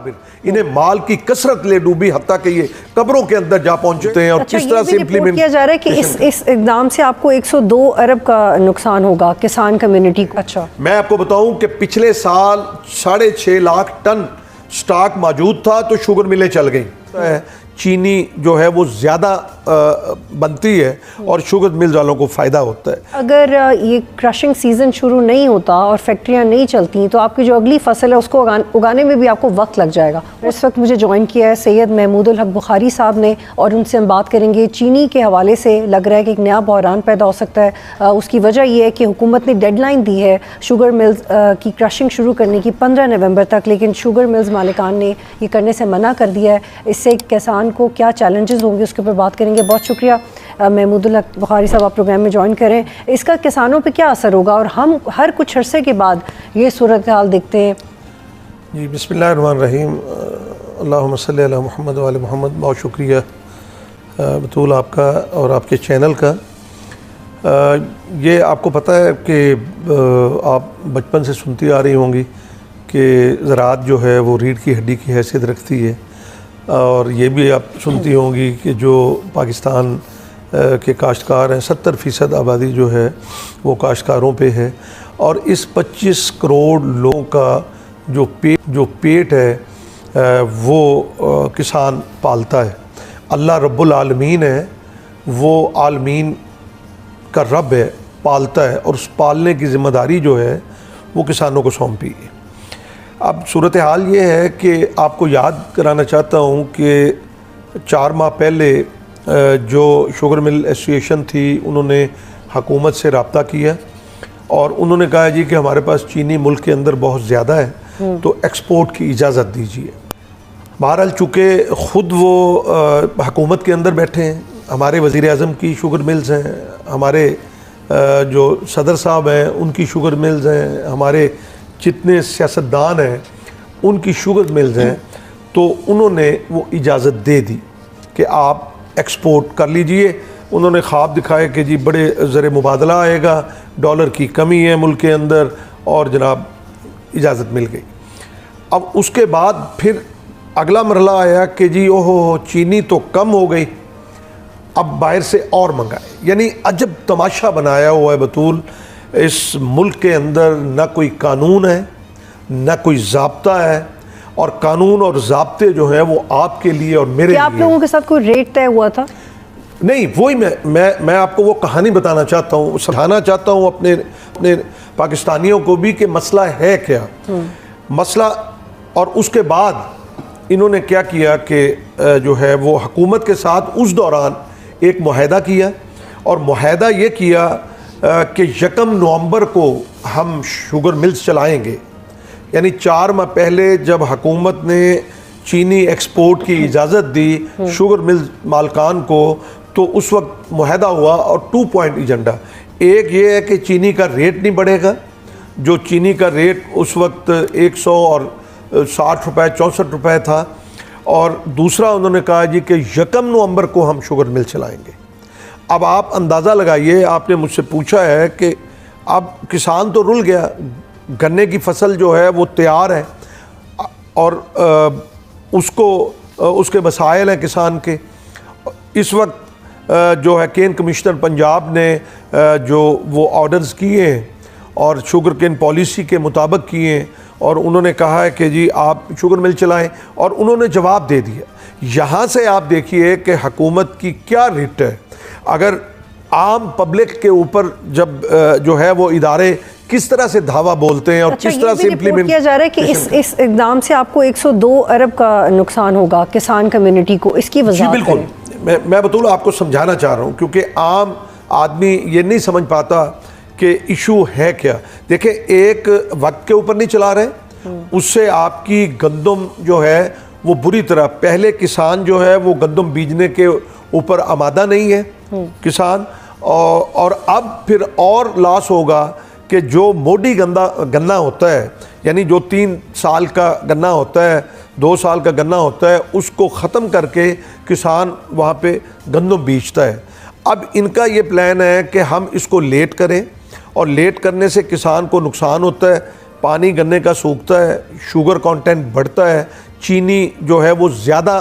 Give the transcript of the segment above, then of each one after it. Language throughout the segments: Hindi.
अकाबिर, इन्हें माल की कसरत ले डूबी, हत्ता कि ये कब्रों के अंदर जा पहुंचते हैं। और किस तरह से इम्प्लीमेंट किया जा रहा है कि इस इक़दाम से आपको 102 अरब का नुकसान होगा किसान कम्युनिटी को। अच्छा, मैं आपको बताऊं कि पिछले साल 6.5 लाख टन स्टॉक मौजूद था तो शुगर मिलें चल गई। चीनी जो है वो ज़्यादा बनती है और शुगर मिल वालों को फ़ायदा होता है। अगर ये क्रशिंग सीज़न शुरू नहीं होता और फैक्ट्रियाँ नहीं चलती तो आपकी जो अगली फसल है उसको उगाने में भी आपको वक्त लग जाएगा। इस वक्त मुझे ज्वाइन किया है सैयद महमूदुल हक बुखारी साहब ने और उनसे हम बात करेंगे चीनी के हवाले से। लग रहा है कि एक नया बहरान पैदा हो सकता है। उसकी वजह यह है कि हुकूमत ने डेडलाइन दी है शुगर मिल्स की क्रशिंग शुरू करने की 15 नवंबर तक, लेकिन शुगर मिल्स मालिकान ने ये करने से मना कर दिया है। इससे किसान को क्या चैलेंजेस होंगे उसके ऊपर बात करेंगे। बहुत शुक्रिया महमूदुल हक बुखारी साहब, आप प्रोग्राम में ज्वाइन करें। इसका किसानों पे क्या असर होगा और हम हर कुछ अरसे के बाद ये सूरत हाल देखते हैं। जी बिस्मिल्लाहिर्रहमानिर्रहीम, अल्लाहुम्मा सल्ली अला मुहम्मद व आले मुहम्मद। बहुत शुक्रिया बतूल आपका और आपके चैनल का। ये आपको पता है कि आप बचपन से सुनती आ रही होंगी कि ज़राअत जो है वो रीढ़ की हड्डी की हैसियत रखती है, और ये भी आप सुनती होंगी कि जो पाकिस्तान के काश्तकार हैं 70% आबादी जो है वो काश्तकारों पे है, और इस 25 करोड़ लोगों का जो पेट है वो किसान पालता है। अल्लाह रब्बुल आलमीन है, वो आलमीन का रब है, पालता है, और उस पालने की ज़िम्मेदारी जो है वो किसानों को सौंपी है। अब सूरत हाल ये है कि आपको याद कराना चाहता हूँ कि 4 माह पहले जो शुगर मिल एसोसिएशन थी उन्होंने हुकूमत से रब्ता किया और उन्होंने कहा जी कि हमारे पास चीनी मुल्क के अंदर बहुत ज़्यादा है तो एक्सपोर्ट की इजाज़त दीजिए। बहरहाल चूँकि ख़ुद वो हुकूमत के अंदर बैठे हैं, हमारे वज़ीर आज़म की शुगर मिल्स हैं, हमारे जो सदर साहब हैं उनकी शुगर मिल्स हैं, हमारे जितने सियासतदान हैं उनकी शुगर मिल्स हैं, तो उन्होंने वो इजाज़त दे दी कि आप एक्सपोर्ट कर लीजिए। उन्होंने ख्वाब दिखाए कि जी बड़े ज़र मुबादला आएगा, डॉलर की कमी है मुल्क के अंदर, और जनाब इजाज़त मिल गई। अब उसके बाद फिर अगला मरला आया कि जी ओहो चीनी तो कम हो गई, अब बाहर से और मंगाए। यानी अजब तमाशा बनाया हुआ है बतूल। इस मुल्क के अंदर ना कोई कानून है, ना कोई ज़ाब्ता है, और कानून और ज़ाब्ते जो हैं वो आपके लिए और मेरे लिए। आप लोगों के साथ कोई रेट तय हुआ था? नहीं, वही मैं आपको वो कहानी बताना चाहता हूँ, समझाना चाहता हूँ अपने पाकिस्तानियों को भी कि मसला है क्या मसला। और उसके बाद इन्होंने क्या किया कि जो है वो हुकूमत के साथ उस दौरान एक मुआहदा किया, और मुआहदा ये किया कि 1 नवंबर को हम शुगर मिल्स चलाएंगे। यानी 4 माह पहले जब हुकूमत ने चीनी एक्सपोर्ट की इजाज़त दी शुगर मिल्स मालकान को, तो उस वक्त मुआहदा हुआ और 2 पॉइंट एजेंडा। एक ये है कि चीनी का रेट नहीं बढ़ेगा, जो चीनी का रेट उस वक्त 160 रुपये 64 रुपये था, और दूसरा उन्होंने कहा जी कि 1 नवंबर को हम शुगर मिल चलाएंगे। अब आप अंदाज़ा लगाइए, आपने मुझसे पूछा है कि अब किसान तो रुल गया, गन्ने की फसल जो है वो तैयार है और उसके मसाइल हैं किसान के। इस वक्त जो है केन कमिश्नर पंजाब ने जो वो ऑर्डर्स किए हैं और शुगर केन पॉलिसी के मुताबिक किए हैं, और उन्होंने कहा है कि जी आप शुगर मिल चलाएं, और उन्होंने जवाब दे दिया। यहाँ से आप देखिए कि हुकूमत की क्या रिट है। अगर आम पब्लिक के ऊपर जब जो है वो इदारे किस तरह से धावा बोलते हैं और किस तरह से इम्प्लीमेंट किया जा रहा है कि इस इक़दाम से आपको 102 अरब का नुकसान होगा किसान कम्युनिटी को, इसकी वजह? जी बिल्कुल, मैं बतूल आपको समझाना चाह रहा हूँ, क्योंकि आम आदमी ये नहीं समझ पाता कि इशू है क्या। देखिए, एक वक्त के ऊपर नहीं चला रहे, उससे आपकी गंदम जो है वो बुरी तरह, पहले किसान जो है वो गंदम बीजने के ऊपर आमादा नहीं है किसान, और अब फिर और लॉस होगा कि जो मोडी गन्ना होता है, यानी जो 3 साल का गन्ना होता है, 2 साल का गन्ना होता है, उसको ख़त्म करके किसान वहाँ पे गंदम बीजता है। अब इनका ये प्लान है कि हम इसको लेट करें, और लेट करने से किसान को नुकसान होता है, पानी गन्ने का सूखता है, शुगर कंटेंट बढ़ता है, चीनी जो है वो ज़्यादा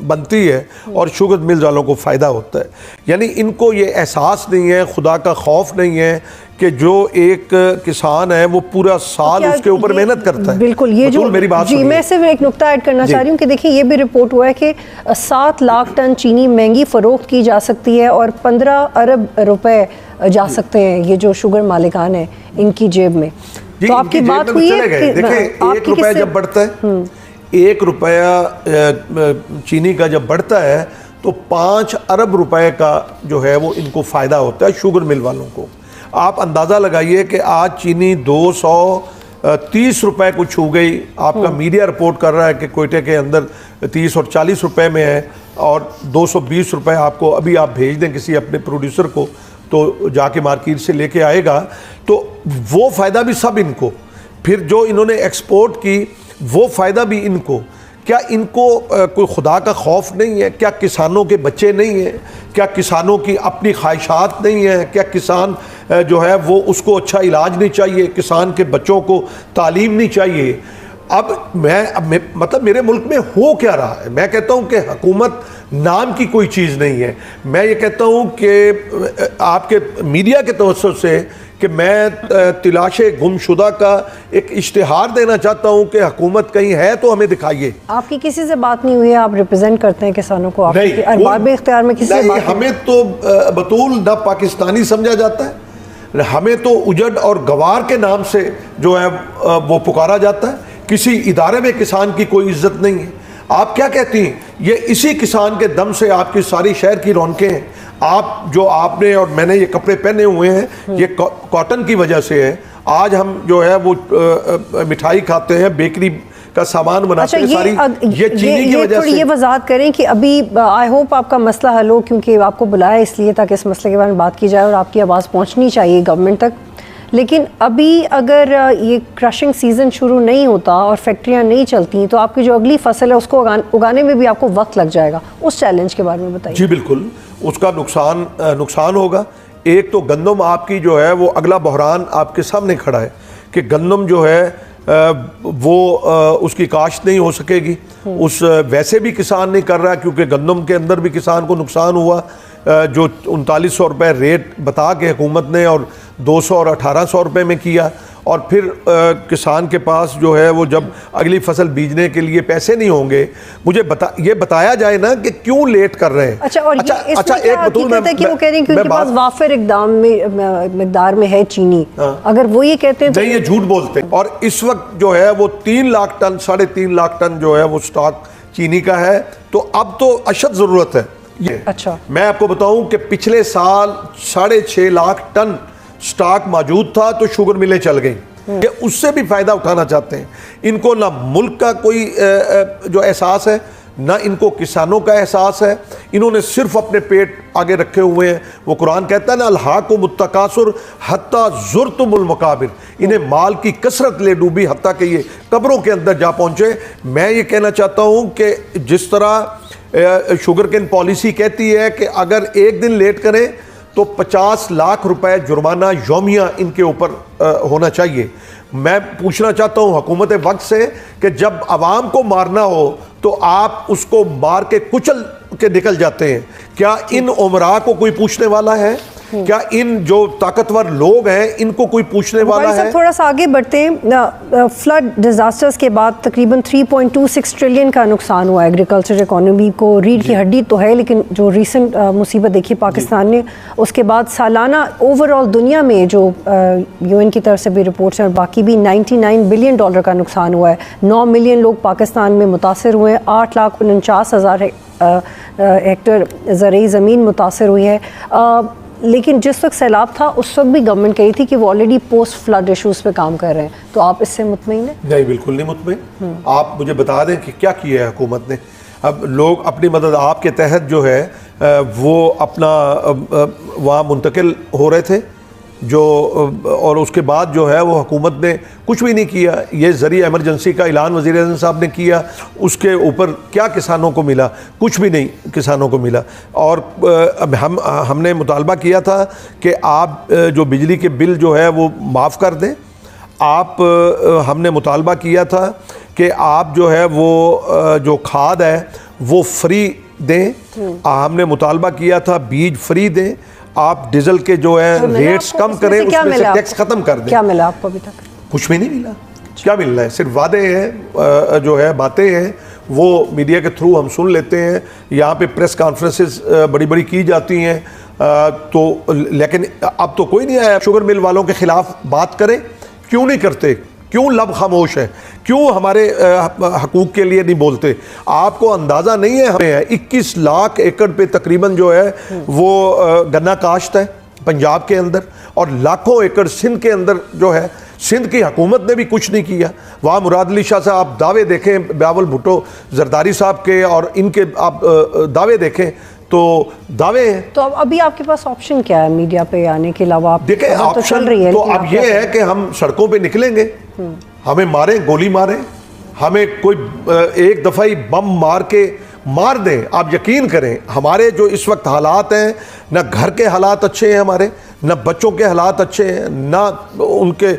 बनती है और शुगर मिल वालों को फ़ायदा होता है। यानी इनको ये एहसास नहीं है, खुदा का खौफ नहीं है कि जो एक किसान है वो पूरा साल उसके ऊपर मेहनत करता है। बिल्कुल, ये जो मेरी बात जी, मैं सिर्फ एक नुक्ता ऐड करना चाह रही हूँ कि देखिए ये भी रिपोर्ट हुआ है कि 7 लाख टन चीनी महंगी फ़रोख्त की जा सकती है और 15 अरब रुपए जा सकते हैं ये जो शुगर मालिकान है इनकी जेब में। तो आपकी बात हुई है कि देखिए 1 रुपया जब बढ़ता है, 1 रुपया चीनी का जब बढ़ता है तो 5 अरब रुपए का जो है वो इनको फ़ायदा होता है शुगर मिल वालों को। आप अंदाज़ा लगाइए कि आज चीनी 230 रुपए को छू गई। आपका मीडिया रिपोर्ट कर रहा है कि कोयटे के अंदर 30 और 40 रुपए में है और 220 रुपए आपको अभी आप भेज दें किसी अपने प्रोड्यूसर को तो जाके मार्केट से लेके आएगा। तो वो फ़ायदा भी सब इनको, फिर जो इन्होंने एक्सपोर्ट की वो फ़ायदा भी इनको। क्या इनको कोई खुदा का खौफ नहीं है? क्या किसानों के बच्चे नहीं हैं? क्या किसानों की अपनी ख्वाहिशात नहीं है? क्या किसान जो है वो उसको अच्छा इलाज नहीं चाहिए? किसान के बच्चों को तालीम नहीं चाहिए? अब मतलब मेरे मुल्क में हो क्या रहा है? मैं कहता हूँ कि हुकूमत नाम की कोई चीज़ नहीं है। मैं ये कहता हूँ कि आपके मीडिया के तवज्जुह से कि मैं तिलाशे गुमशुदा का एक इश्तिहार देना चाहता हूँ कि हुकूमत कहीं है तो हमें दिखाइए। आपकी किसी से बात नहीं हुई है? आप रिप्रेजेंट करते हैं किसानों को? नहीं, अरबाब इख्तियार में किसी से बात? हमें तो बतूल ना पाकिस्तानी समझा जाता है, हमें तो उजड़ और गवार के नाम से जो है वो पुकारा जाता है। किसी इदारे में किसान की कोई इज्जत नहीं है। आप क्या कहती हैं? ये इसी किसान के दम से आपकी सारी शहर की रौनकें हैं। आप जो आपने और मैंने ये कपड़े पहने हुए हैं ये कॉटन की वजह से है। आज हम जो है वो मिठाई खाते हैं, बेकरी का सामान बनाते हैं, सारी ये चीनी की वजह से। ये वजाहत करें कि अभी आई होप आपका मसला हल हो, क्योंकि आपको बुलाया इसलिए ताकि इस मसले के बारे में बात की जाए और आपकी आवाज़ पहुँचनी चाहिए गवर्नमेंट तक। लेकिन अभी अगर ये क्रशिंग सीज़न शुरू नहीं होता और फैक्ट्रियाँ नहीं चलती तो आपकी जो अगली फसल है उसको उगाने में भी आपको वक्त लग जाएगा। उस चैलेंज के बारे में बताइए। जी बिल्कुल, उसका नुकसान होगा। एक तो गंदम आपकी जो है वो अगला बहरान आपके सामने खड़ा है कि गंदम जो है वो उसकी काश्त नहीं हो सकेगी। उस वैसे भी किसान नहीं कर रहा क्योंकि गंदम के अंदर भी किसान को नुकसान हुआ। जो 3900 रुपये रेट बता के हुकूमत ने और 200 और 1800 रुपये में किया और फिर किसान के पास जो है वो जब अगली फसल बीजने के लिए पैसे नहीं होंगे। मुझे ये बताया जाए ना कि क्यों लेट कर रहे हैं। अच्छा, और अच्छा एक बतूल मैं कि वो कह रहे हैं कि उनके पास वाफिर इकदाम में मिकदार में है चीनी। अगर वो ये कहते हैं तो नहीं, ये झूठ बोलते हैं। और इस वक्त जो है वो 3 लाख टन 3.5 लाख टन जो है वो स्टॉक चीनी का है। तो अब तो अशद ज़रूरत है ये। अच्छा, मैं आपको बताऊं कि पिछले साल 6.5 लाख टन स्टॉक मौजूद था तो शुगर मिलें चल गई। ये उससे भी फायदा उठाना चाहते हैं। इनको ना मुल्क का कोई जो एहसास है ना इनको किसानों का एहसास है। इन्होंने सिर्फ अपने पेट आगे रखे हुए हैं। वो कुरान कहता है ना, अल्हाकुमुत्तकासुर हत्ता ज़ुरतुमुल मकाबिर। इन्हें माल की कसरत ले डूबी हत्ता कि ये कब्रों के अंदर जा पहुंचे। मैं ये कहना चाहता हूं कि जिस तरह शुगर केन पॉलिसी कहती है कि अगर एक दिन लेट करें तो 50 लाख रुपए जुर्माना यौमिया इनके ऊपर होना चाहिए। मैं पूछना चाहता हूं हुकूमत वक्त से कि जब आवाम को मारना हो तो आप उसको मार के कुचल के निकल जाते हैं। क्या इन उमरा को कोई पूछने वाला है? क्या इन जो ताकतवर लोग हैं इनको कोई पूछने वाला है? थोड़ा सा आगे बढ़ते हैं। फ्लड डिजास्टर्स के बाद तकरीबन 3.26 ट्रिलियन का नुकसान हुआ एग्रीकल्चर इकोनॉमी को। रीढ़ की हड्डी तो है, लेकिन जो रीसेंट मुसीबत देखी पाकिस्तान ने, उसके बाद सालाना ओवरऑल दुनिया में जो यूएन की तरफ से भी रिपोर्ट्स हैं और बाकी भी $99 बिलियन का नुकसान हुआ है। 9 मिलियन लोग पाकिस्तान में मुतासर हुए हैं। 8,49,000 हेक्टर ज़रई ज़मीन मुतासर हुई है। लेकिन जिस वक्त सैलाब था उस वक्त भी गवर्नमेंट कही थी कि वो ऑलरेडी पोस्ट फ्लड इशूज़ पे काम कर रहे हैं। तो आप इससे मुतमईन हैं? नहीं, बिल्कुल नहीं मुतमईन। आप मुझे बता दें कि क्या किया है हुकूमत ने। अब लोग अपनी मदद आपके तहत जो है वो अपना वहाँ मुंतकिल हो रहे थे जो, और उसके बाद जो है वो हुकूमत ने कुछ भी नहीं किया। ये ज़रिए एमरजेंसी का ऐलान वज़ीर आज़म साहब ने किया, उसके ऊपर क्या किसानों को मिला? कुछ भी नहीं किसानों को मिला। और अब हमने मुतालबा किया था कि आप जो बिजली के बिल जो है वो माफ़ कर दें। हमने मुतालबा किया था कि आप जो है वो जो खाद है वो फ्री दें, हमने मुतालबा किया था बीज फ्री दें, आप डीजल के जो है रेट्स कम करें, उसमें से टैक्स ख़त्म कर दें। क्या मिला आपको अभी तक? कुछ भी नहीं मिला। क्या मिल रहा है? सिर्फ वादे हैं, जो है बातें हैं, वो मीडिया के थ्रू हम सुन लेते हैं, यहाँ पे प्रेस कॉन्फ्रेंसेस बड़ी बड़ी की जाती हैं, तो लेकिन अब तो कोई नहीं आया शुगर मिल वालों के ख़िलाफ़ बात करें। क्यों नहीं करते? क्यों लब खामोश है? क्यों हमारे हकूक़ के लिए नहीं बोलते? आपको अंदाज़ा नहीं है, हमें 21 लाख एकड़ पे तकरीबन जो है वो गन्ना काश्त है पंजाब के अंदर, और लाखों एकड़ सिंध के अंदर जो है। सिंध की हुकूमत ने भी कुछ नहीं किया। वहाँ मुराद अली शाह साहब दावे देखें, बिलावल भुट्टो जरदारी साहब के और इनके आप दावे देखें तो दावे हैं। तो अब अभी आपके पास ऑप्शन क्या है मीडिया पे आने के अलावा? आप देखें तो ऑप्शन चल रही है, तो अब ये है कि हम सड़कों पे निकलेंगे, हमें मारें, गोली मारें, हमें कोई एक दफ़ा ही बम मार के मार दें। आप यकीन करें हमारे जो इस वक्त हालात हैं, ना घर के हालात अच्छे हैं हमारे, ना बच्चों के हालात अच्छे हैं, ना उनके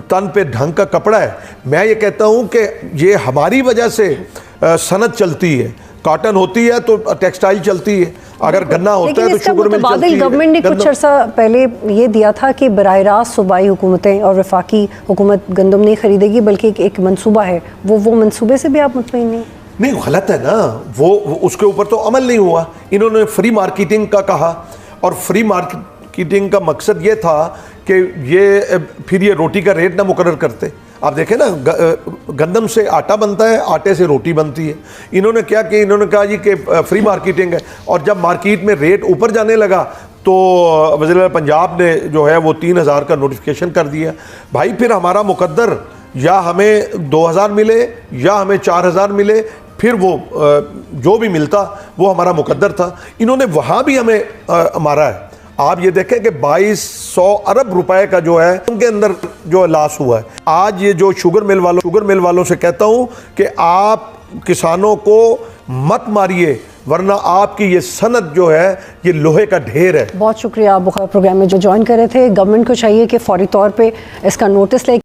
तन पे ढंग का कपड़ा है। मैं ये कहता हूँ कि ये हमारी वजह से सनत चलती है। कॉटन होती है तो टेक्सटाइल चलती है, अगर गन्ना होता है तो शुगर मिल चलती है। गवर्नमेंट ने कुछ अर्सा पहले ये दिया था कि बराह रास्त सूबाई हुकूमतें और वफाकी हुकूमत गंदम नहीं खरीदेगी, बल्कि एक मंसूबा है, वो मंसूबे से भी आप मुतमईन नहीं? नहीं, गलत है ना वो उसके ऊपर तो अमल नहीं हुआ। इन्होंने फ्री मार्केटिंग का कहा, और फ्री मार्केटिंग का मकसद ये था कि ये फिर ये रोटी का रेट ना मुकर्रर करते। आप देखें ना, गंदम से आटा बनता है, आटे से रोटी बनती है। इन्होंने क्या किया, इन्होंने कहा जी कि फ्री मार्केटिंग है, और जब मार्केट में रेट ऊपर जाने लगा तो वज़ीर पंजाब ने जो है वो 3000 का नोटिफिकेशन कर दिया। भाई फिर हमारा मुकद्दर या हमें 2000 मिले या हमें 4000 मिले, फिर वो जो भी मिलता वो हमारा मुकद्दर था। इन्होंने वहाँ भी हमें मारा है। आप ये देखें कि 2200 अरब रुपए का जो है उनके अंदर जो लॉस हुआ है। आज ये जो शुगर मिल वालों से कहता हूँ कि आप किसानों को मत मारिए, वरना आपकी ये सनत जो है ये लोहे का ढेर है। बहुत शुक्रिया आप प्रोग्राम में जो ज्वाइन कर रहे थे। गवर्नमेंट को चाहिए कि फौरी तौर पे इसका नोटिस ले